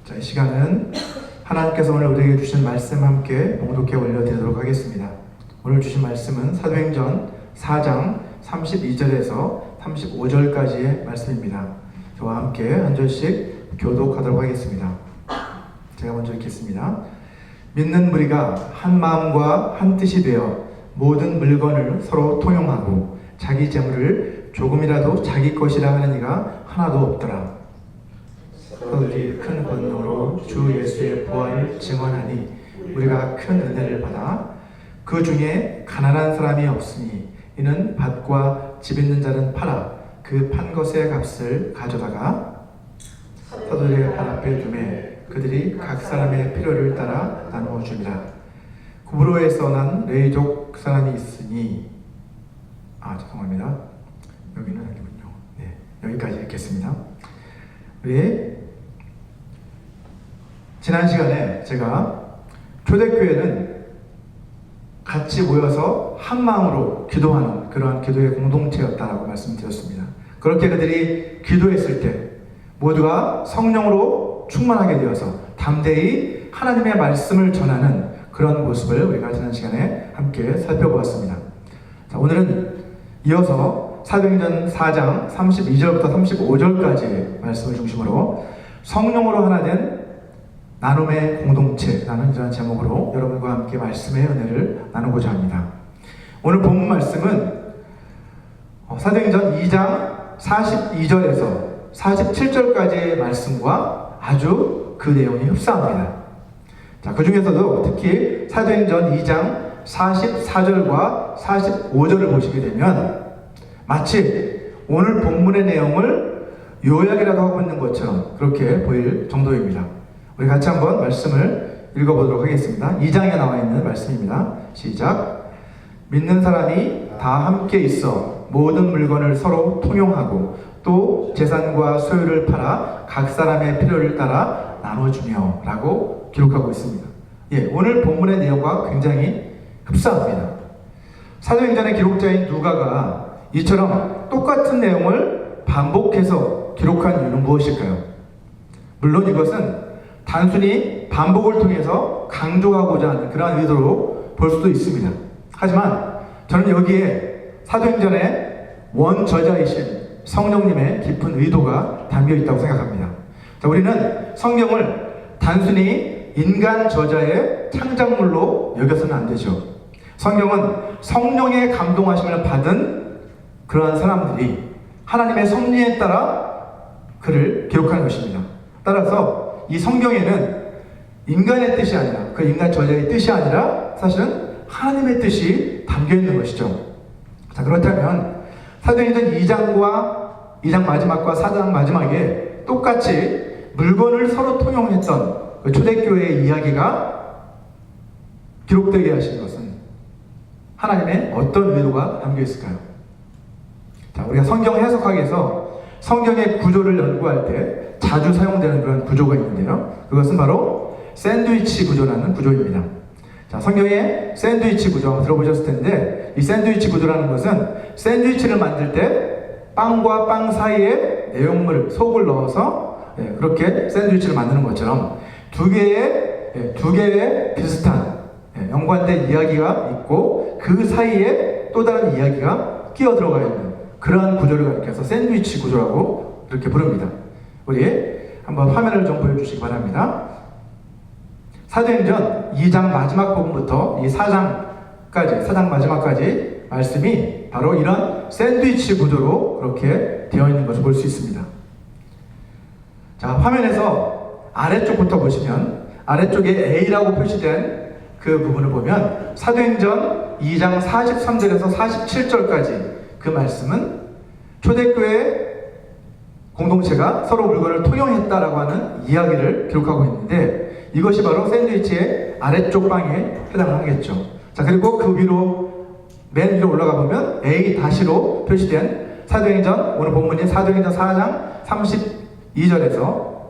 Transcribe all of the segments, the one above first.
자, 이 시간은 하나님께서 오늘 우리에게 주신 말씀 함께 봉독해 올려드리도록 하겠습니다. 오늘 주신 말씀은 사도행전 4장 32절에서 35절까지의 말씀입니다. 저와 함께 한 절씩 교독하도록 하겠습니다. 제가 먼저 읽겠습니다. 믿는 무리가 한 마음과 한 뜻이 되어 모든 물건을 서로 통용하고 자기 재물을 조금이라도 자기 것이라 하는 이가 하나도 없더라. 사도들이 큰 권능으로 주 예수의 부활을 증언하니 우리가 큰 은혜를 받아 그 중에 가난한 사람이 없으니 이는 밭과 집 있는 자는 팔아 그 판 것의 값을 가져다가 사도들의 발 앞에 두매 그들이 각 사람의 필요를 따라 나누어 주니라. 구브로에서 난 레이족 사람이 있으니 죄송합니다. 여기는 아니군요. 네, 여기까지 읽겠습니다. 우리 지난 시간에 제가 초대교회는 같이 모여서 한 마음으로 기도하는 그러한 기도의 공동체였다라고 말씀드렸습니다. 그렇게 그들이 기도했을 때 모두가 성령으로 충만하게 되어서 담대히 하나님의 말씀을 전하는 그런 모습을 우리가 지난 시간에 함께 살펴보았습니다. 자, 오늘은 이어서 사도행전 4장 32절부터 35절까지의 말씀을 중심으로 성령으로 하나 된 나눔의 공동체라는 이런 제목으로 여러분과 함께 말씀의 은혜를 나누고자 합니다. 오늘 본문 말씀은 사도행전 2장 42절에서 47절까지의 말씀과 아주 그 내용이 흡사합니다. 자, 그 중에서도 특히 사도행전 2장 44절과 45절을 보시게 되면 마치 오늘 본문의 내용을 요약이라도 하고 있는 것처럼 그렇게 보일 정도입니다. 우리 같이 한번 말씀을 읽어보도록 하겠습니다. 2장에 나와 있는 말씀입니다. 시작. 믿는 사람이 다 함께 있어 모든 물건을 서로 통용하고 또 재산과 소유를 팔아 각 사람의 필요를 따라 나눠주며 라고 기록하고 있습니다. 오늘 본문의 내용과 굉장히 흡사합니다. 사도행전의 기록자인 누가가 이처럼 똑같은 내용을 반복해서 기록한 이유는 무엇일까요? 물론 이것은 단순히 반복을 통해서 강조하고자 하는 그러한 의도로 볼 수도 있습니다. 하지만 저는 여기에 사도행전의 원저자이신 성령님의 깊은 의도가 담겨 있다고 생각합니다. 자, 우리는 성경을 단순히 인간 저자의 창작물로 여겨서는 안 되죠. 성경은 성령의 감동하심을 받은 그러한 사람들이 하나님의 섭리에 따라 그를 기록하는 것입니다. 따라서 이 성경에는 인간의 뜻이 아니라 그 인간 저자의 뜻이 아니라 사실은 하나님의 뜻이 담겨 있는 것이죠. 자, 그렇다면 사도행전 2장 마지막과 4장 마지막에 똑같이 물건을 서로 통용했던 그 초대교회의 이야기가 기록되게 하신 것은 하나님의 어떤 의도가 담겨 있을까요? 자, 우리가 성경 해석학에서 성경의 구조를 연구할 때 자주 사용되는 그런 구조가 있는데요. 그것은 바로 샌드위치 구조라는 구조입니다. 자, 성경의 샌드위치 구조 한번 들어보셨을 텐데 이 샌드위치 구조라는 것은 샌드위치를 만들 때 빵과 빵 사이에 내용물, 속을 넣어서 그렇게 샌드위치를 만드는 것처럼 두 개의 비슷한 연관된 이야기가 있고 그 사이에 또 다른 이야기가 끼어 들어가 있는 그러한 구조를 가리켜서 샌드위치 구조라고 이렇게 부릅니다. 우리 한번 화면을 좀 보여주시기 바랍니다. 사도행전 2장 마지막 부분부터 이 4장 마지막까지 말씀이 바로 이런 샌드위치 구조로 그렇게 되어 있는 것을 볼 수 있습니다. 자, 화면에서 아래쪽부터 보시면 아래쪽에 A라고 표시된 그 부분을 보면 사도행전 2장 43절에서 47절까지 그 말씀은 초대교회 공동체가 서로 물건을 통용했다라고 하는 이야기를 기록하고 있는데 이것이 바로 샌드위치의 아래쪽 방에 해당하겠죠. 자, 그리고 그 위로 맨 위로 올라가 보면 A-로 표시된 사도행전, 오늘 본문인 사도행전 4장 32절에서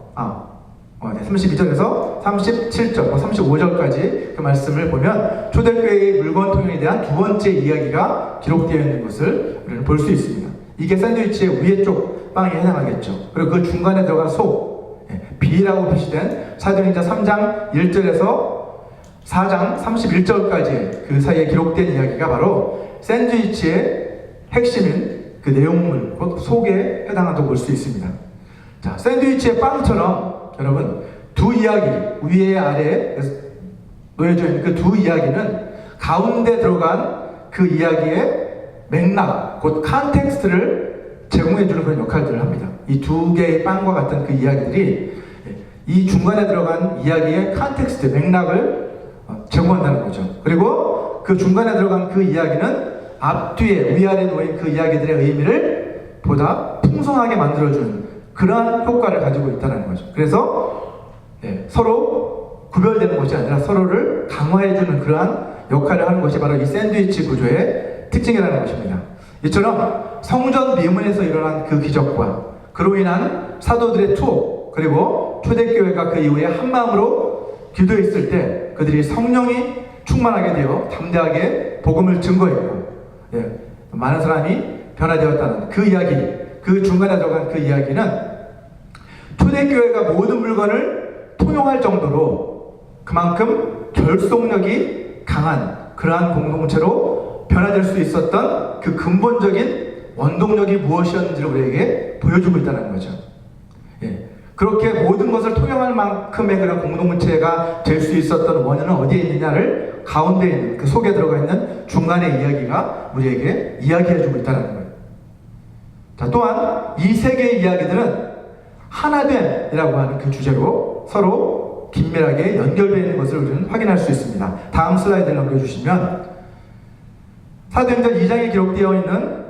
37절, 35절까지 그 말씀을 보면 초대교회의 물건 통용에 대한 두 번째 이야기가 기록되어 있는 것을 우리는 볼 수 있습니다. 이게 샌드위치의 위에 쪽 빵에 해당하겠죠. 그리고 그 중간에 들어간 속, B라고 표시된 사도행전 3장 1절에서 4장 31절까지 그 사이에 기록된 이야기가 바로 샌드위치의 핵심인 그 내용물, 곧 속에 해당한다고 볼 수 있습니다. 자, 샌드위치의 빵처럼 여러분 두 이야기, 위에 아래에 놓여져 있는 그 두 이야기는 가운데 들어간 그 이야기의 맥락, 곧 컨텍스트를 제공해주는 그런 역할들을 합니다. 이 두 개의 빵과 같은 그 이야기들이 이 중간에 들어간 이야기의 컨텍스트, 맥락을 제공한다는 거죠. 그리고 그 중간에 들어간 그 이야기는 앞뒤에 위아래 놓인 그 이야기들의 의미를 보다 풍성하게 만들어주는 그러한 효과를 가지고 있다는 거죠. 그래서 서로 구별되는 것이 아니라 서로를 강화해주는 그러한 역할을 하는 것이 바로 이 샌드위치 구조의 특징이라는 것입니다. 이처럼 성전 미문에서 일어난 그 기적과 그로 인한 사도들의 투옥, 그리고 초대교회가 그 이후에 한마음으로 기도했을 때 그들이 성령이 충만하게 되어 담대하게 복음을 증거했고, 많은 사람이 변화되었다는 그 이야기, 그 중간에 들어간 그 이야기는 초대교회가 모든 물건을 통용할 정도로 그만큼 결속력이 강한 그러한 공동체로 변화될 수 있었던 그 근본적인 원동력이 무엇이었는지를 우리에게 보여주고 있다는 거죠. 그렇게 모든 것을 통용할 만큼의 그런 공동체가 될 수 있었던 원인은 어디에 있느냐를 가운데 있는 그 속에 들어가 있는 중간의 이야기가 우리에게 이야기해주고 있다는 거예요. 자, 또한 이 세 개의 이야기들은 하나됨이라고 하는 그 주제로 서로 긴밀하게 연결되어 있는 것을 우리는 확인할 수 있습니다. 다음 슬라이드를 넘겨주시면 사도행전 2장에 기록되어 있는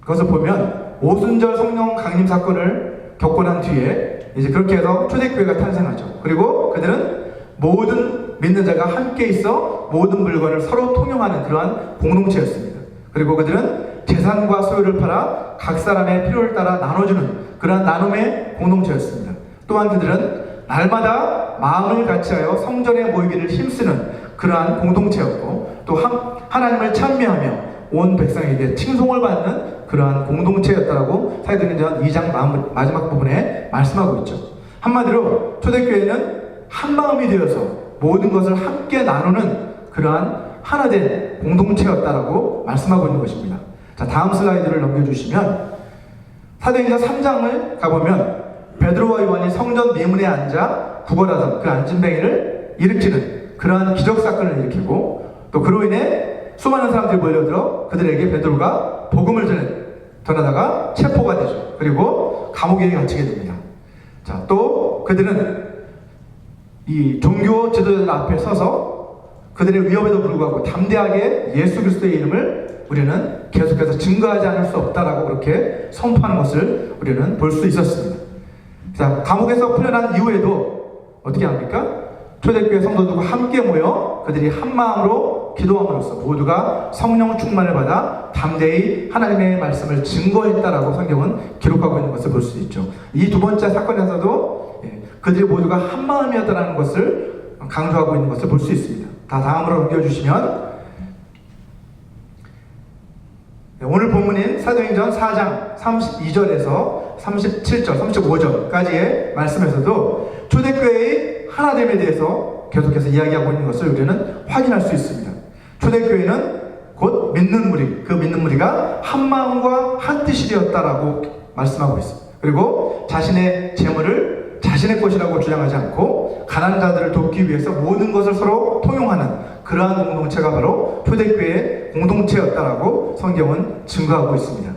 것을 보면 오순절 성령 강림 사건을 겪고 난 뒤에 이제 그렇게 해서 초대교회가 탄생하죠. 그리고 그들은 모든 믿는 자가 함께 있어 모든 물건을 서로 통용하는 그러한 공동체였습니다. 그리고 그들은 재산과 소유를 팔아 각 사람의 필요를 따라 나눠주는 그러한 나눔의 공동체였습니다. 또한 그들은 날마다 마음을 같이하여 성전에 모이기를 힘쓰는 그러한 공동체였고, 또 하나님을 찬미하며 온 백성에게 칭송을 받는 그러한 공동체였다라고 사도행전 2장 마지막 부분에 말씀하고 있죠. 한마디로 초대교회는 한 마음이 되어서 모든 것을 함께 나누는 그러한 하나된 공동체였다라고 말씀하고 있는 것입니다. 자, 다음 슬라이드를 넘겨주시면 사도행전 3장을 가보면 베드로와 요한이 성전 미문에 앉아 구걸하던 그 안진뱅이를 일으키는 그러한 기적 사건을 일으키고, 또 그로 인해 수많은 사람들이 몰려들어 그들에게 베드로가 복음을 전하다가 체포가 되죠. 그리고 감옥에 갇히게 됩니다. 자, 또 그들은 이 종교 지도자들 앞에 서서 그들의 위협에도 불구하고 담대하게 예수 그리스도의 이름을 우리는 계속해서 증거하지 않을 수 없다라고 그렇게 선포하는 것을 우리는 볼 수 있었습니다. 자, 감옥에서 풀려난 이후에도 어떻게 합니까? 초대교회 성도들과 함께 모여 그들이 한 마음으로 기도함으로써 모두가 성령 충만을 받아 담대히 하나님의 말씀을 증거했다라고 성경은 기록하고 있는 것을 볼 수 있죠. 이 두 번째 사건에서도 그들이 모두가 한 마음이었다는 것을 강조하고 있는 것을 볼 수 있습니다. 다음으로 넘겨주시면 오늘 본문인 사도행전 4장 32절에서 37절, 35절까지의 말씀에서도 초대교회의 하나됨에 대해서 계속해서 이야기하고 있는 것을 우리는 확인할 수 있습니다. 초대교회는 곧 믿는 무리, 그 믿는 무리가 한 마음과 한 뜻이 되었다라고 말씀하고 있습니다. 그리고 자신의 재물을 자신의 것이라고 주장하지 않고 가난한 자들을 돕기 위해서 모든 것을 서로 통용하는 그러한 공동체가 바로 초대교회의 공동체였다라고 성경은 증거하고 있습니다.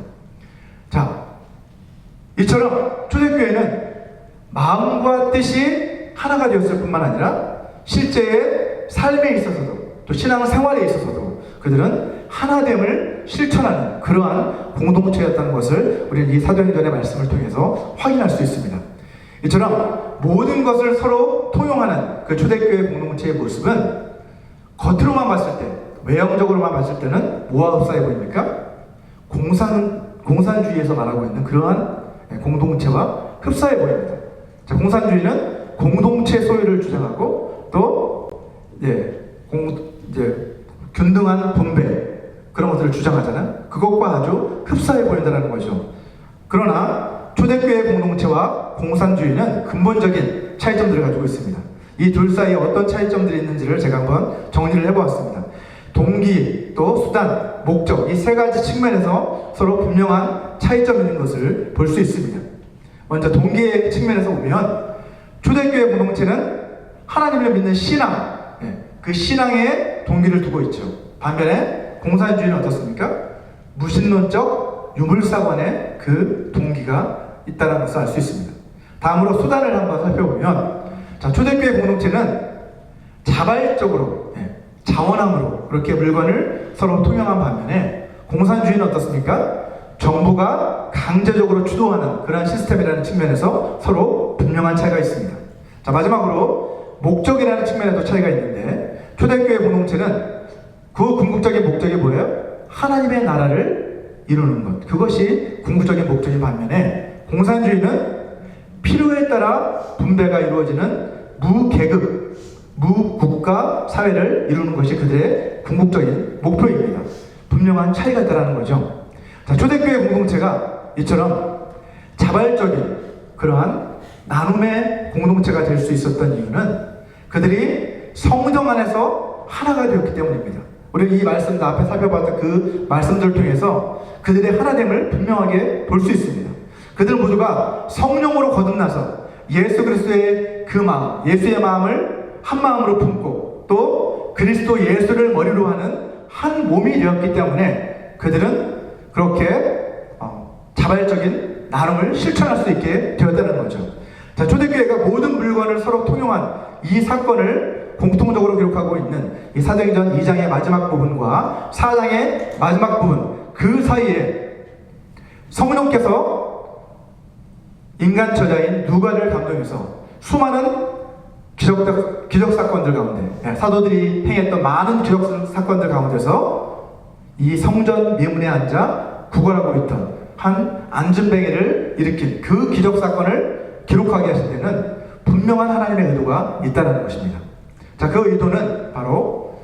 자, 이처럼 초대교회는 마음과 뜻이 하나가 되었을 뿐만 아니라 실제의 삶에 있어서도 또 신앙생활에 있어서도 그들은 하나됨을 실천하는 그러한 공동체였다는 것을 우리는 이 사도행전의 말씀을 통해서 확인할 수 있습니다. 이처럼 모든 것을 서로 통용하는 그 초대교회 공동체의 모습은 겉으로만 봤을 때, 외형적으로만 봤을 때는 뭐와 흡사해 보입니까? 공산주의에서 말하고 있는 그러한 공동체와 흡사해 보입니다. 자, 공산주의는 공동체 소유를 주장하고 또 균등한 분배 그런 것들을 주장하잖아요. 그것과 아주 흡사해 보인다는 거죠. 그러나 초대교회 공동체와 공산주의는 근본적인 차이점들을 가지고 있습니다. 이 둘 사이에 어떤 차이점들이 있는지를 제가 한번 정리를 해보았습니다. 동기, 또 수단, 목적, 이 세 가지 측면에서 서로 분명한 차이점이 있는 것을 볼 수 있습니다. 먼저 동기의 측면에서 보면 초대교회 공동체는 하나님을 믿는 신앙, 그 신앙에 동기를 두고 있죠. 반면에 공산주의는 어떻습니까? 무신론적 유물사관의 그 동기가 있다는 것을 알 수 있습니다. 다음으로 수단을 한번 살펴보면, 자, 초대교회 공동체는 자발적으로, 자원함으로 그렇게 물건을 서로 통용한 반면에 공산주의는 어떻습니까? 정부가 강제적으로 주도하는 그러한 시스템이라는 측면에서 서로 분명한 차이가 있습니다. 자, 마지막으로 목적이라는 측면에도 차이가 있는데, 초대교회 공동체는 그 궁극적인 목적이 뭐예요? 하나님의 나라를 이루는 것. 그것이 궁극적인 목적인 반면에 공산주의는 필요에 따라 분배가 이루어지는 무계급, 무국가 사회를 이루는 것이 그들의 궁극적인 목표입니다. 분명한 차이가 있다는 거죠. 자, 초대교회 공동체가 이처럼 자발적인 그러한 나눔의 공동체가 될 수 있었던 이유는 그들이 성령 안에서 하나가 되었기 때문입니다. 우리 이 말씀도 앞에 살펴봤던 그 말씀들을 통해서 그들의 하나됨을 분명하게 볼 수 있습니다. 그들 모두가 성령으로 거듭나서 예수 그리스도의 그 마음, 예수의 마음을 한 마음으로 품고 또 그리스도 예수를 머리로 하는 한 몸이 되었기 때문에 그들은 그렇게 자발적인 나눔을 실천할 수 있게 되었다는 거죠. 자, 초대교회가 모든 물건을 서로 통용한 이 사건을 공통적으로 기록하고 있는 이 사도행전 2장의 마지막 부분과 4장의 마지막 부분, 그 사이에 성령께서 인간 저자인 누가를 감동해서 수많은 기적 사건들 가운데, 사도들이 행했던 많은 기적 사건들 가운데서 이 성전 미문에 앉아 구걸하고 있던 한 안진뱅이를 일으킨 그 기적 사건을 기록하게 하실 때는 분명한 하나님의 의도가 있다는 것입니다. 자, 그 의도는 바로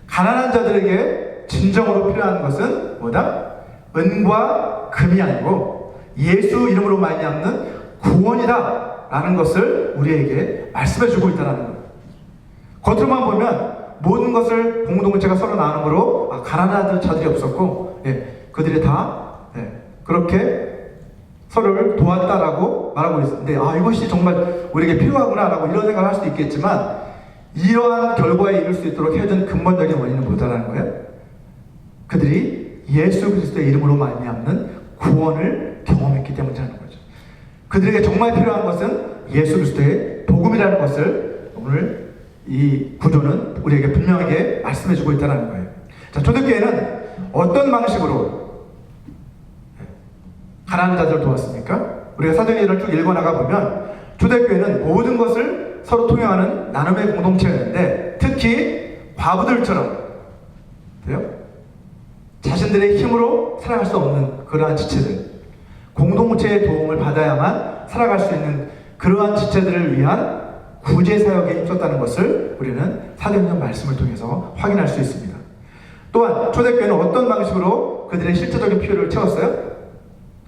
가난한 자들에게 진정으로 필요한 것은 뭐다? 은과 금이 아니고 예수 이름으로 말미암는 구원이다 라는 것을 우리에게 말씀해 주고 있다는 거예요. 겉으로만 보면 모든 것을 공동체가 서로 나눔으로 가난한 자들이 없었고, 그들이 다 그렇게 서로를 도왔다라고 말하고 있는데, 이것이 정말 우리에게 필요하구나 라고 이런 생각을 할 수도 있겠지만, 이러한 결과에 이를 수 있도록 해준 근본적인 원인은 뭐다라는 거예요? 그들이 예수 그리스도의 이름으로 말미암는 구원을 경험했기 때문이라는 거죠. 그들에게 정말 필요한 것은 예수 그리스도의 복음이라는 것을 오늘 이 구조는 우리에게 분명하게 말씀해주고 있다는 거예요. 자, 초대교회는 어떤 방식으로 가난한 자들을 도왔습니까? 우리가 사도행전을 쭉 읽어나가 보면 초대교회는 모든 것을 서로 통용하는 나눔의 공동체였는데, 특히 과부들처럼 자신들의 힘으로 살아갈 수 없는 그러한 지체들, 공동체의 도움을 받아야만 살아갈 수 있는 그러한 지체들을 위한 구제 사역에 힘썼다는 것을 우리는 사도행전 말씀을 통해서 확인할 수 있습니다. 또한 초대교회는 어떤 방식으로 그들의 실제적인 필요를 채웠어요?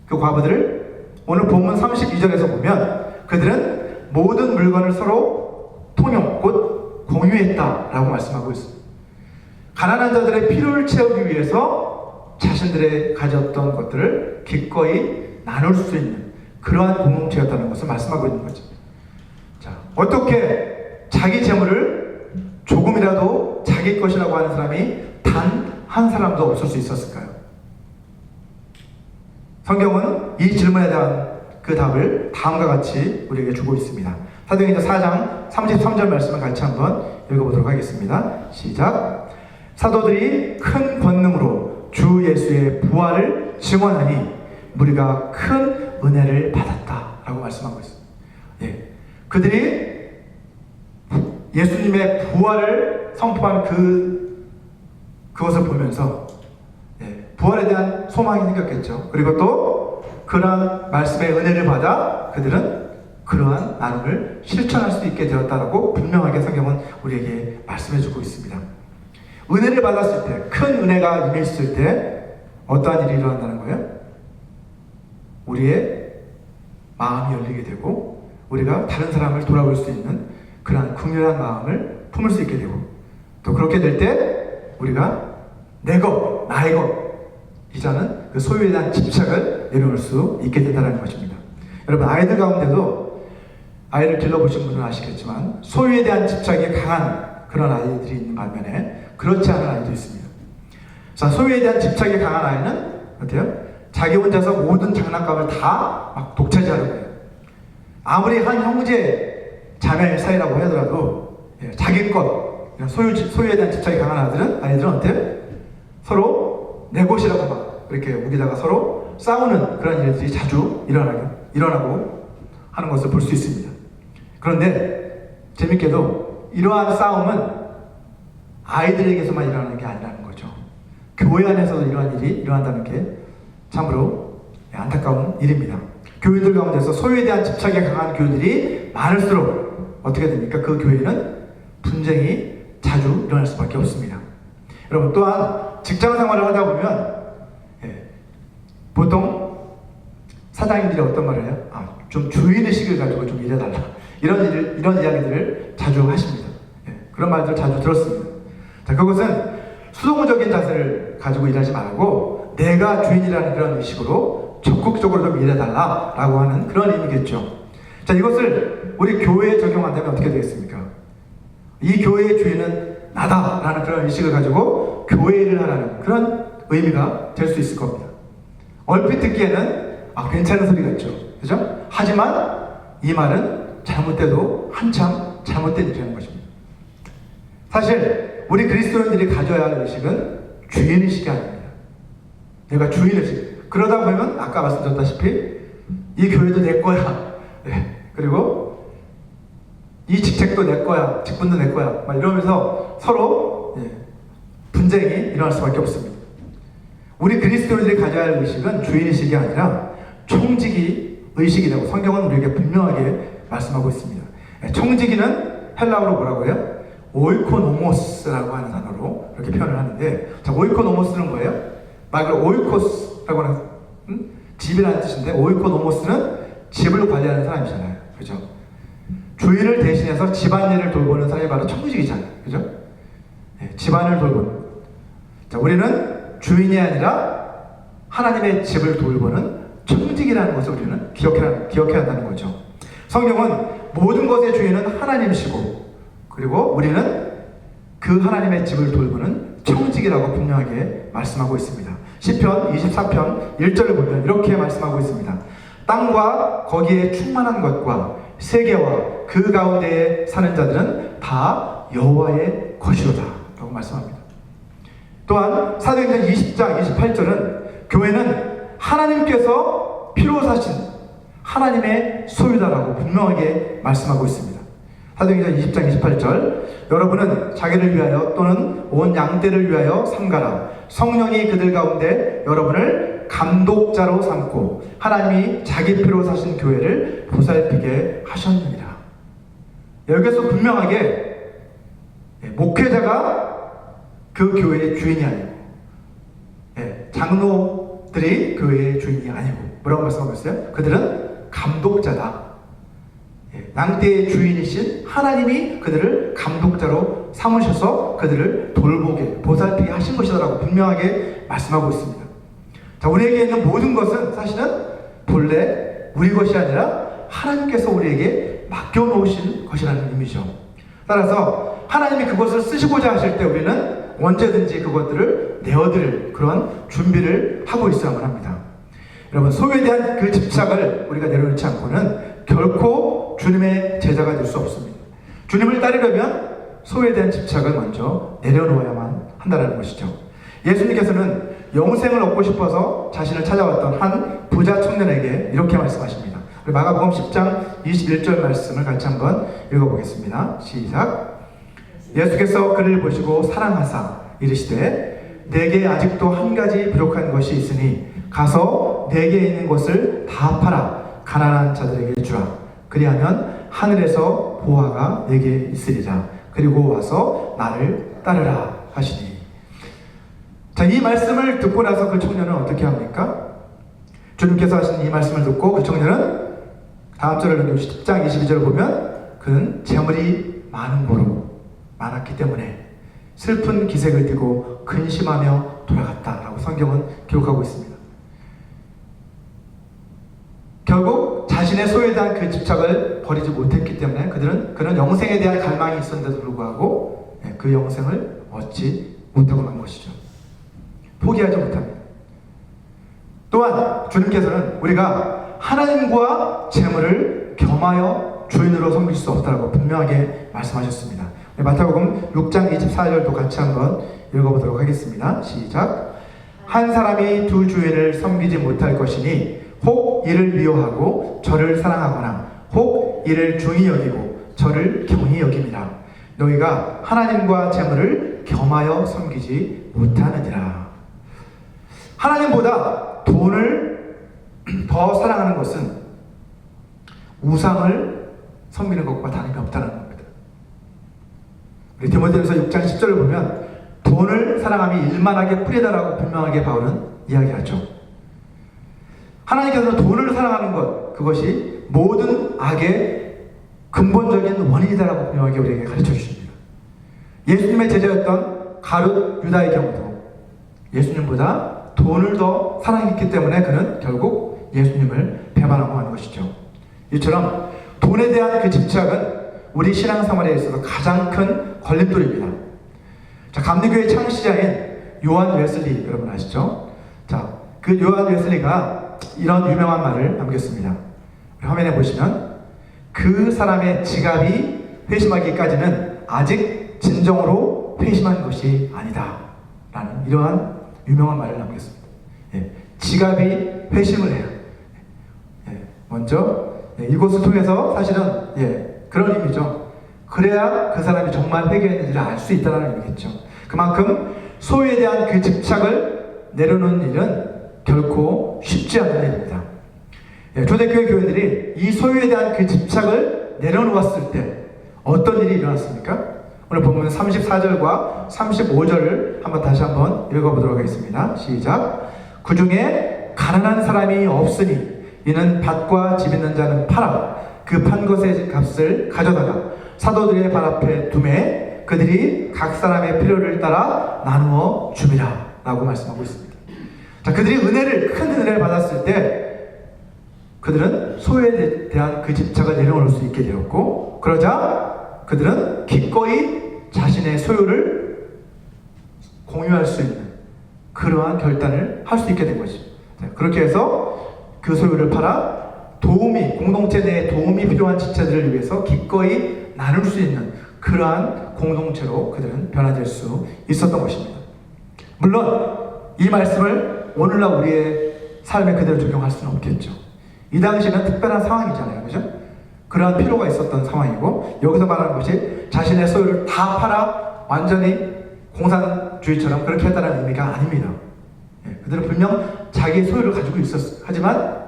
그 과부들을 오늘 본문 32절에서 보면 그들은 모든 물건을 서로 통용, 곧 공유했다라고 말씀하고 있습니다. 가난한 자들의 필요를 채우기 위해서 자신들의 가졌던 것들을 기꺼이 나눌 수 있는 그러한 공동체였다는 것을 말씀하고 있는 거죠. 자, 어떻게 자기 재물을 조금이라도 자기 것이라고 하는 사람이 단 한 사람도 없을 수 있었을까요? 성경은 이 질문에 대한 그 답을 다음과 같이 우리에게 주고 있습니다. 사도행전 4장 33절 말씀을 같이 한번 읽어보도록 하겠습니다. 시작. 사도들이 큰 권능으로 주 예수의 부활을 증언하니 무리가 큰 은혜를 받았다라고 말씀하고 있습니다. 그들이 예수님의 부활을 선포한 그것을 보면서 부활에 대한 소망이 생겼겠죠. 그리고 또 그러한 말씀의 은혜를 받아 그들은 그러한 나눔을 실천할 수 있게 되었다라고 분명하게 성경은 우리에게 말씀해주고 있습니다. 은혜를 받았을 때, 큰 은혜가 임했을 때 어떠한 일이 일어난다는 거예요? 우리의 마음이 열리게 되고 우리가 다른 사람을 돌아볼 수 있는 그러한 긍휼한 마음을 품을 수 있게 되고 또 그렇게 될 때 우리가 내 것, 나의 것 이자는 그 소유에 대한 집착을 내려놓을 수 있게 된다는 것입니다. 여러분 아이들 가운데도 아이를 길러보신 분은 아시겠지만 소유에 대한 집착이 강한 그런 아이들이 있는 반면에 그렇지 않은 아이도 있습니다. 자, 소유에 대한 집착이 강한 아이는 어때요? 자기 혼자서 모든 장난감을 다 막 독차지하려고 해요. 아무리 한 형제 자매 사이라고 하더라도 자기 것 소유에 대한 집착이 강한 아이들은 어때요? 서로 내 것이라고 막 이렇게 우기다가 서로 싸우는 그런 일들이 자주 일어나고 하는 것을 볼 수 있습니다. 그런데 재밌게도 이러한 싸움은 아이들에게서만 일어나는 게 아니라는 거죠. 교회 안에서도 이러한 일이 일어난다는 게 참으로 안타까운 일입니다. 교회들 가운데서 소유에 대한 집착이 강한 교회들이 많을수록 어떻게 됩니까? 그 교회는 분쟁이 자주 일어날 수밖에 없습니다. 여러분 또한 직장 생활을 하다 보면 보통 사장님들이 어떤 말을 해요? 좀 주인의식을 가지고 좀 일해달라 이런 이야기들을 자주 하십니다. 그런 말들을 자주 들었습니다. 자, 그것은 수동적인 자세를 가지고 일하지 말고 내가 주인이라는 그런 의식으로 적극적으로 좀 일해달라라고 하는 그런 의미겠죠. 자, 이것을 우리 교회에 적용한다면 어떻게 되겠습니까? 이 교회의 주인은 나다라는 그런 의식을 가지고 교회 일을 하라는 그런 의미가 될 수 있을 겁니다. 얼핏 듣기에는 괜찮은 소리 같죠. 그죠? 하지만 이 말은 잘못돼도 한참 잘못된 일이라는 것입니다. 사실 우리 그리스도인들이 가져야 할 의식은 주인의식이 아닙니다. 내가 주인의식. 그러다 보면 아까 말씀드렸다시피 이 교회도 내 거야. 그리고 이 직책도 내 거야. 직분도 내 거야. 막 이러면서 서로 분쟁이 일어날 수밖에 없습니다. 우리 그리스도인들이 가져야 할 의식은 주인의식이 아니라 총직이 의식이라고 성경은 우리에게 분명하게 말씀하고 있습니다. 총직이는 헬라어로 뭐라고 해요? 오이코노모스라고 하는 단어로 이렇게 표현을 하는데, 자, 오이코노모스는 뭐예요? 말 그대로 오이코스라고 하는 집이라는 뜻인데, 오이코노모스는 집을 관리하는 사람이잖아요. 그죠? 주인을 대신해서 집안일을 돌보는 사람이 바로 총직이잖아요. 그죠? 집안을 돌보는. 자, 우리는 주인이 아니라 하나님의 집을 돌보는 총직이라는 것을 우리는 기억해야 한다는 거죠. 성경은 모든 것의 주인은 하나님이시고, 그리고 우리는 그 하나님의 집을 돌보는 총직이라고 분명하게 말씀하고 있습니다. 시편 24편 1절을 보면 이렇게 말씀하고 있습니다. 땅과 거기에 충만한 것과 세계와 그 가운데에 사는 자들은 다 여호와의 것이로다 라고 말씀합니다. 또한 사도행전 20장 28절은 교회는 하나님께서 피로 사신 하나님의 소유다라고 분명하게 말씀하고 있습니다. 사도행전 20장 28절 여러분은 자기를 위하여 또는 온 양떼를 위하여 삼가라. 성령이 그들 가운데 여러분을 감독자로 삼고 하나님이 자기 피로 사신 교회를 보살피게 하셨느니라. 여기서 분명하게 목회자가 그 교회의 주인이 아니고 장로들이 교회의 주인이 아니고 뭐라고 말씀하고 있어요? 그들은 감독자다. 양떼의 주인이신 하나님이 그들을 감독자로 삼으셔서 그들을 돌보게 보살피게 하신 것이다라고 분명하게 말씀하고 있습니다. 자, 우리에게 있는 모든 것은 사실은 본래 우리 것이 아니라 하나님께서 우리에게 맡겨놓으신 것이라는 의미죠. 따라서 하나님이 그것을 쓰시고자 하실 때 우리는 언제든지 그것들을 내어드릴 그런 준비를 하고 있어야만 합니다. 여러분, 소유에 대한 그 집착을 우리가 내려놓지 않고는 결코 주님의 제자가 될 수 없습니다. 주님을 따르려면 소유에 대한 집착을 먼저 내려놓아야만 한다는 것이죠. 예수님께서는 영생을 얻고 싶어서 자신을 찾아왔던 한 부자 청년에게 이렇게 말씀하십니다. 우리 마가복음 10장 21절 말씀을 같이 한번 읽어보겠습니다. 시작. 예수께서 그를 보시고 사랑하사 이르시되 내게 아직도 한 가지 부족한 것이 있으니 가서 내게 있는 것을 다 팔아 가난한 자들에게 주라. 그리하면 하늘에서 보화가 내게 있으리라. 그리고 와서 나를 따르라 하시니. 자, 이 말씀을 듣고 나서 그 청년은 어떻게 합니까? 주님께서 하신 이 말씀을 듣고 그 청년은 다음 절을 넘겨주시죠. 10장 22절을 보면 그는 재물이 많은 고로 많았기 때문에 슬픈 기색을 띠고 근심하며 돌아갔다라고 성경은 기록하고 있습니다. 결국 자신의 소유에 대한 그 집착을 버리지 못했기 때문에 그는 영생에 대한 갈망이 있었는데도 불구하고 그 영생을 얻지 못하고 만 것이죠. 포기하지 못합니다. 또한 주님께서는 우리가 하나님과 재물을 겸하여 주인으로 섬길 수 없다고 분명하게 말씀하셨습니다. 마태복음 6장 24절도 같이 한번 읽어보도록 하겠습니다. 시작. 한 사람이 두 주인을 섬기지 못할 것이니 혹 이를 미워하고 저를 사랑하거나 혹 이를 중히 여기고 저를 경히 여김이라. 너희가 하나님과 재물을 겸하여 섬기지 못하느니라. 하나님보다 돈을 더 사랑하는 것은 우상을 섬기는 것과 다름이 없다는 겁니다. 우리 디모데전서 6장 10절을 보면 돈을 사랑함이 일만하게 뿌리다라고 분명하게 바울은 이야기하죠. 하나님께서는 돈을 사랑하는 것, 그것이 모든 악의 근본적인 원인이다라고 분명하게 우리에게 가르쳐 주십니다. 예수님의 제자였던 가룟 유다의 경우도 예수님보다 돈을 더 사랑했기 때문에 그는 결국 예수님을 배반하고 마는 것이죠. 이처럼 돈에 대한 그 집착은 우리 신앙생활에 있어서 가장 큰 걸림돌입니다. 자, 감리교의 창시자인 요한 웨슬리 여러분 아시죠? 자, 그 요한 웨슬리가 이런 유명한 말을 남겼습니다. 화면에 보시면 그 사람의 지갑이 회심하기까지는 아직 진정으로 회심한 것이 아니다 라는 이러한 유명한 말을 남겼습니다. 지갑이 회심을 해요. 먼저 이곳을 통해서 사실은 그런 의미죠. 그래야 그 사람이 정말 회개했는지를 알 수 있다는 의미겠죠. 그만큼 소유에 대한 그 집착을 내려놓는 일은 결코 쉽지 않은 일입니다. 초대교회 교회들이 이 소유에 대한 그 집착을 내려놓았을 때 어떤 일이 일어났습니까? 오늘 본문 34절과 35절을 다시 한번 읽어보도록 하겠습니다. 시작. 그 중에 가난한 사람이 없으니 이는 밭과 집 있는 자는 팔아 그 판 것의 값을 가져다가 사도들의 발 앞에 두매 그들이 각 사람의 필요를 따라 나누어 줍니다 라고 말씀하고 있습니다. 자, 그들이 큰 은혜를 받았을 때 그들은 소유에 대한 그 집착을 내려놓을 수 있게 되었고, 그러자 그들은 기꺼이 자신의 소유를 공유할 수 있는 그러한 결단을 할 수 있게 된 것이죠. 그렇게 해서 그 소유를 팔아 공동체 내에 도움이 필요한 지체들을 위해서 기꺼이 나눌 수 있는 그러한 공동체로 그들은 변화될 수 있었던 것입니다. 물론 이 말씀을 오늘날 우리의 삶에 그대로 적용할 수는 없겠죠. 이 당시는 특별한 상황이잖아요, 그죠? 그러한 필요가 있었던 상황이고, 여기서 말하는 것이 자신의 소유를 다 팔아 완전히 공산주의처럼 그렇게 했다는 의미가 아닙니다. 그들은 분명 자기 소유를 가지고 있었어요. 하지만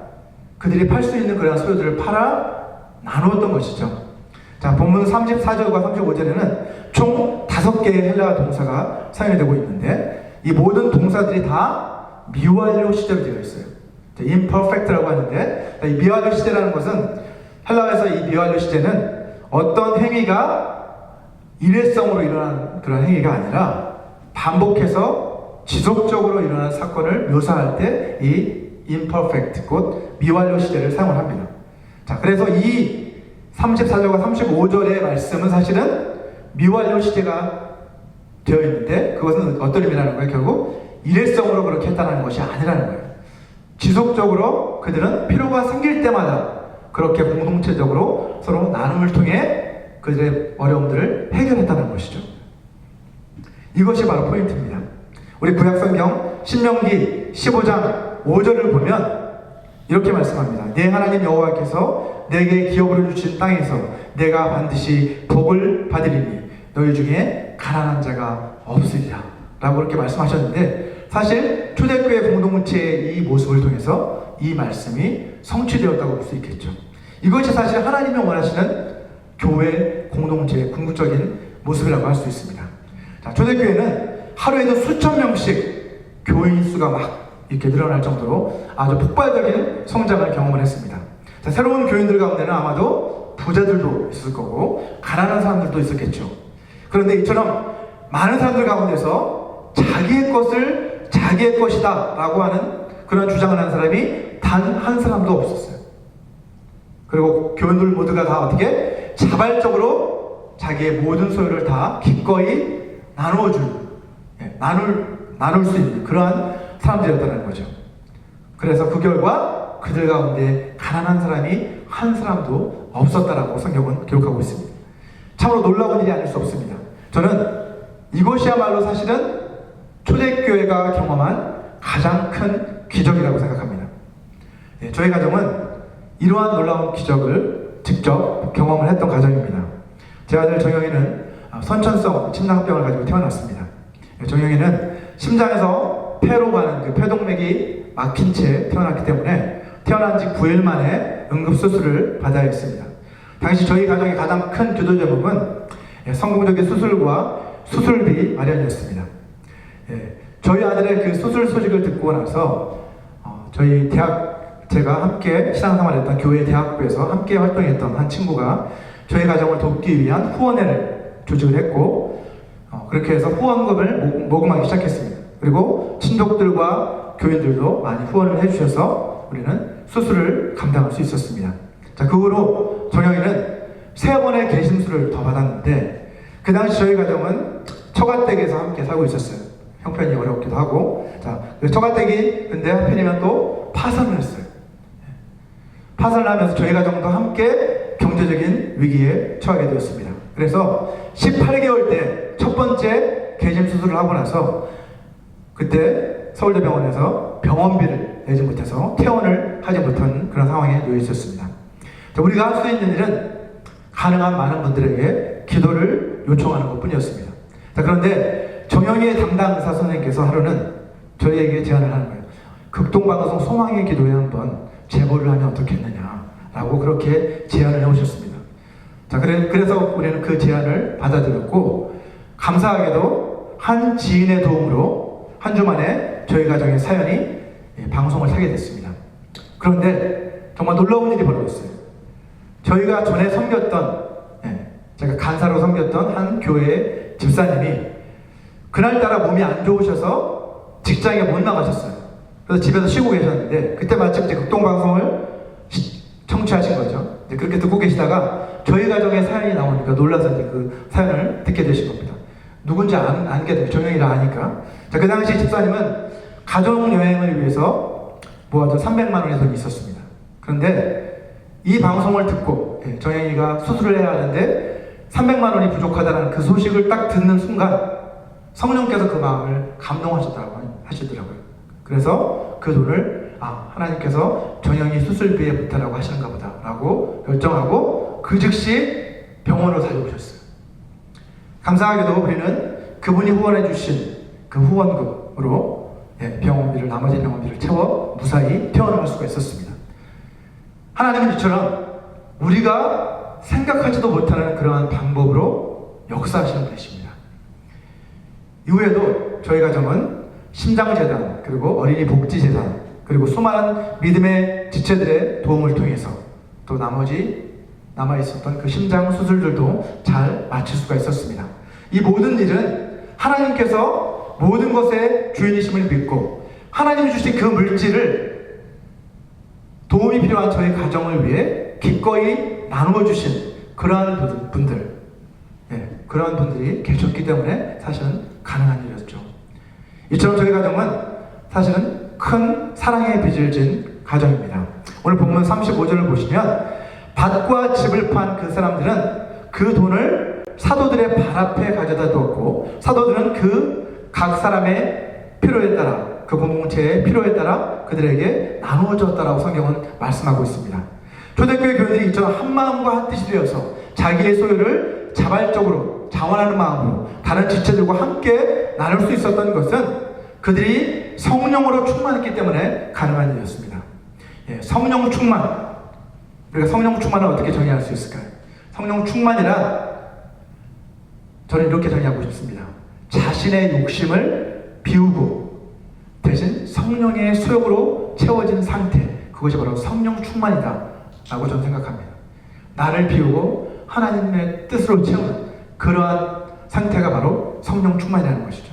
그들이 팔 수 있는 그런 소유들을 팔아 나누었던 것이죠. 자, 본문 34절과 35절에는 총 5개의 헬라어 동사가 사용이 되고 있는데 이 모든 동사들이 다 미완료 시제로 되어 있어요. imperfect라고 하는데, 이 미완료 시제라는 것은 헬라어에서 이 미완료 시제는 어떤 행위가 일회성으로 일어난 그런 행위가 아니라 반복해서 지속적으로 일어나는 사건을 묘사할 때 이 imperfect, 곧 미완료 시제를 사용을 합니다. 자, 그래서 이 34절과 35절의 말씀은 사실은 미완료 시제가 되어 있는데 그것은 어떤 의미라는 거예요? 결국 일회성으로 그렇게 했다는 것이 아니라는 거예요. 지속적으로 그들은 필요가 생길 때마다 그렇게 공동체적으로 서로 나눔을 통해 그들의 어려움들을 해결했다는 것이죠. 이것이 바로 포인트입니다. 우리 구약성경 신명기 15장 5절을 보면 이렇게 말씀합니다. 내 하나님 여호와께서 내게 기업으로 주신 땅에서 내가 반드시 복을 받으리니 너희 중에 가난한 자가 없으리라 라고 그렇게 말씀하셨는데, 사실 초대교회 공동체의 이 모습을 통해서 이 말씀이 성취되었다고 볼 수 있겠죠. 이것이 사실 하나님이 원하시는 교회 공동체의 궁극적인 모습이라고 할 수 있습니다. 자, 초대교회는 하루에도 수천 명씩 교인 수가 막 이렇게 늘어날 정도로 아주 폭발적인 성장을 경험을 했습니다. 자, 자, 새로운 교인들 가운데는 아마도 부자들도 있을 거고 가난한 사람들도 있었겠죠. 그런데 이처럼 많은 사람들 가운데서 자기의 것을 자기의 것이다 라고 하는 그런 주장을 하는 사람이 단 한 사람도 없었어요. 그리고 교인들 모두가 다 어떻게 자발적으로 자기의 모든 소유를 다 기꺼이 나누어줄, 나눌 수 있는 그러한 사람들이었다는 거죠. 그래서 그 결과 그들 가운데 가난한 사람이 한 사람도 없었다라고 성경은 기록하고 있습니다. 참으로 놀라운 일이 아닐 수 없습니다. 저는 이것이야말로 사실은 초대교회가 경험한 가장 큰 기적이라고 생각합니다. 저희 가정은 이러한 놀라운 기적을 직접 경험을 했던 가정입니다. 제 아들 정영이는 선천성 심장병을 가지고 태어났습니다. 정영이는 심장에서 폐로 가는 그 폐동맥이 막힌 채 태어났기 때문에 태어난 지 9일 만에 응급수술을 받아야 했습니다. 당시 저희 가정의 가장 큰 기도 제목은 성공적인 수술과 수술비 마련이었습니다. 저희 아들의 그 수술 소식을 듣고 나서 저희 제가 함께 신앙생활했던 교회 대학부에서 함께 활동했던 한 친구가 저희 가정을 돕기 위한 후원회를 조직을 했고 그렇게 해서 후원금을 모금하기 시작했습니다. 그리고 친족들과 교인들도 많이 후원을 해주셔서 우리는 수술을 감당할 수 있었습니다. 자, 그 후로 정영이는 3번의 계심술을 더 받았는데 그 당시 저희 가정은 처가댁에서 함께 살고 있었어요. 형편이 어렵기도 하고. 자, 그 처가댁이 근데 한편이면 또 파산을 했어요. 파산을 하면서 저희 가정도 함께 경제적인 위기에 처하게 되었습니다. 그래서 18개월 때 첫 번째 계심 수술을 하고 나서 그때 서울대병원에서 병원비를 내지 못해서 퇴원을 하지 못한 그런 상황에 놓여 있었습니다. 자, 우리가 할 수 있는 일은 가능한 많은 분들에게 기도를 요청하는 것 뿐이었습니다. 자, 그런데 정영희의 담당 의사 선생님께서 하루는 저희에게 제안을 하는 거예요. 극동방송 소망의 기도에 한번 제보를 하면 어떻겠느냐라고 그렇게 제안을 해오셨습니다. 자, 그래서 우리는 그 제안을 받아들였고 감사하게도 한 지인의 도움으로 한 주 만에 저희 가정의 사연이 방송을 타게 됐습니다. 그런데 정말 놀라운 일이 벌어졌어요. 저희가 전에 섬겼던, 제가 간사로 섬겼던 한 교회 집사님이 그날따라 몸이 안 좋으셔서 직장에 못 나가셨어요. 그래서 집에서 쉬고 계셨는데 그때 마침 이제 극동방송을 청취하신 거죠. 이제 그렇게 듣고 계시다가 저희 가정의 사연이 나오니까 놀라서 이제 그 사연을 듣게 되신 겁니다. 누군지 안게 돼요. 정영이라 아니까. 자, 그 당시 집사님은 가족여행을 위해서 모아둔 300만 원의 돈이 있었습니다. 그런데 이 방송을 듣고 정영이가 수술을 해야 하는데 300만 원이 부족하다는 그 소식을 딱 듣는 순간 성령께서 그 마음을 감동하셨다고 하시더라고요. 그래서 그 돈을 하나님께서 정영이 수술비에 보태라고 하시는가 보다 라고 결정하고 그 즉시 병원으로 달려오셨어요. 감사하게도 우리는 그분이 후원해 주신 그 후원금으로 나머지 병원비를 채워 무사히 퇴원할 수가 있었습니다. 하나님은 이처럼 우리가 생각하지도 못하는 그러한 방법으로 역사하시는 분이십니다. 이후에도 저희 가정은 심장재단, 그리고 어린이 복지재단, 그리고 수많은 믿음의 지체들의 도움을 통해서 또 나머지 남아있었던 그 심장 수술들도 잘 마칠 수가 있었습니다. 이 모든 일은 하나님께서 모든 것의 주인이심을 믿고 하나님이 주신 그 물질을 도움이 필요한 저희 가정을 위해 기꺼이 나누어 주신 그러한 분들, 그러한 분들이 계셨기 때문에 사실은 가능한 일이었죠. 이처럼 저희 가정은 사실은 큰 사랑의 빚을 진 가정입니다. 오늘 본문 35절을 보시면 밭과 집을 판 그 사람들은 그 돈을 사도들의 발 앞에 가져다 두었고 사도들은 그 각 사람의 필요에 따라 그 공동체의 필요에 따라 그들에게 나누어 줬다라고 성경은 말씀하고 있습니다. 초대교회 교인들이 이처럼 한 마음과 한 뜻이 되어서 자기의 소유를 자발적으로 자원하는 마음으로 다른 지체들과 함께 나눌 수 있었던 것은 그들이 성령으로 충만했기 때문에 가능한 일이었습니다. 성령 충만. 우리가 성령 충만을 어떻게 정의할 수 있을까요? 성령 충만이란 저는 이렇게 정의하고 싶습니다. 자신의 욕심을 비우고 대신 성령의 수욕으로 채워진 상태, 그것이 바로 성령 충만이다 저는 생각합니다. 나를 비우고 하나님의 뜻으로 채우는 그러한 상태가 바로 성령 충만이라는 것이죠.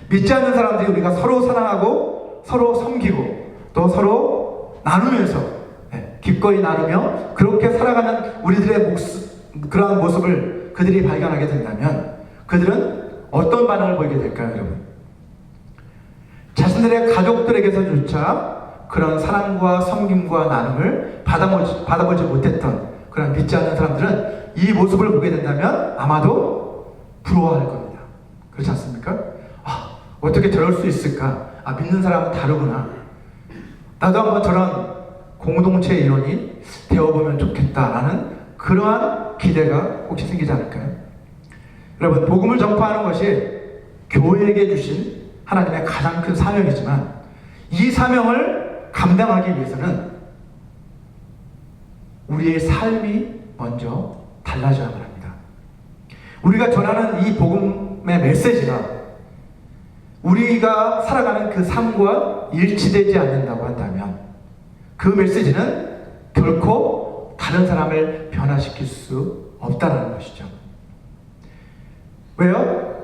믿지 않는 사람들이 우리가 서로 사랑하고 서로 섬기고 또 서로 나누면서 기꺼이 나누며 그렇게 살아가는 우리들의 그러한 모습을 그들이 발견하게 된다면 그들은 어떤 반응을 보이게 될까요, 여러분? 자신들의 가족들에게서조차 그런 사랑과 섬김과 나눔을 받아보지 못했던 그런 믿지 않는 사람들은 이 모습을 보게 된다면 아마도 부러워할 겁니다. 그렇지 않습니까? 어떻게 저럴 수 있을까? 믿는 사람은 다르구나. 나도 한번 저런 공동체의 일원이 되어보면 좋겠다라는 그러한 기대가 혹시 생기지 않을까요? 여러분, 복음을 전파하는 것이 교회에게 주신 하나님의 가장 큰 사명이지만 이 사명을 감당하기 위해서는 우리의 삶이 먼저 달라져야만 합니다. 우리가 전하는 이 복음의 메시지가 우리가 살아가는 그 삶과 일치되지 않는다고 한다면 그 메시지는 결코 다른 사람을 변화시킬 수 없다는 것이죠. 왜요?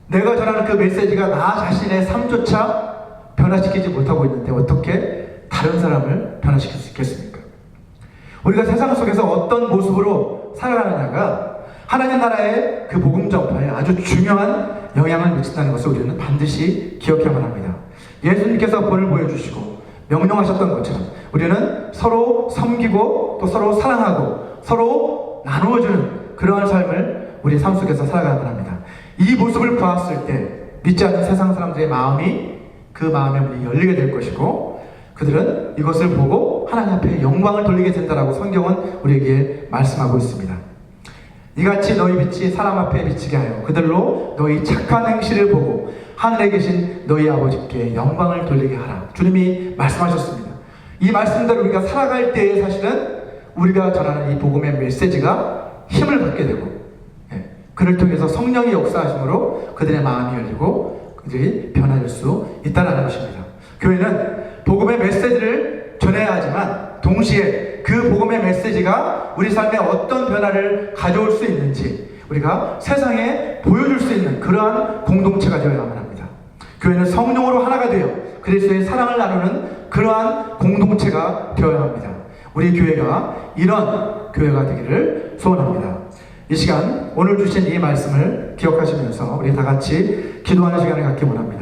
내가 전하는 그 메시지가 나 자신의 삶조차 변화시키지 못하고 있는데 어떻게 다른 사람을 변화시킬 수 있겠습니까? 우리가 세상 속에서 어떤 모습으로 살아가느냐가 하나님 나라의 그 복음 전파에 아주 중요한 영향을 미친다는 것을 우리는 반드시 기억해야만 합니다. 예수님께서 본을 보여주시고 명령하셨던 것처럼 우리는 서로 섬기고 또 서로 사랑하고 서로 나누어주는 그러한 삶을 우리 삶 속에서 살아가야만 합니다. 이 모습을 보았을 때 믿지 않는 세상 사람들의 마음이 그 마음의 문이 열리게 될 것이고 그들은 이것을 보고 하나님 앞에 영광을 돌리게 된다라고 성경은 우리에게 말씀하고 있습니다. 이같이 너희 빛이 사람 앞에 비치게 하여 그들로 너희 착한 행실을 보고 하늘에 계신 너희 아버지께 영광을 돌리게 하라. 주님이 말씀하셨습니다. 이 말씀대로 우리가 살아갈 때에 사실은 우리가 전하는 이 복음의 메시지가 힘을 받게 되고 그를 통해서 성령의 역사하심으로 그들의 마음이 열리고 그들이 변화될 수 있다는 것입니다. 교회는 복음의 메시지를 전해야 하지만 동시에 그 복음의 메시지가 우리 삶에 어떤 변화를 가져올 수 있는지 우리가 세상에 보여줄 수 있는 그러한 공동체가 되어야만 합니다. 교회는 성령으로 하나가 되어 그리스도의 사랑을 나누는 그러한 공동체가 되어야 합니다. 우리 교회가 이런 교회가 되기를 소원합니다. 이 시간 오늘 주신 이 말씀을 기억하시면서 우리 다 같이 기도하는 시간을 갖기 원합니다.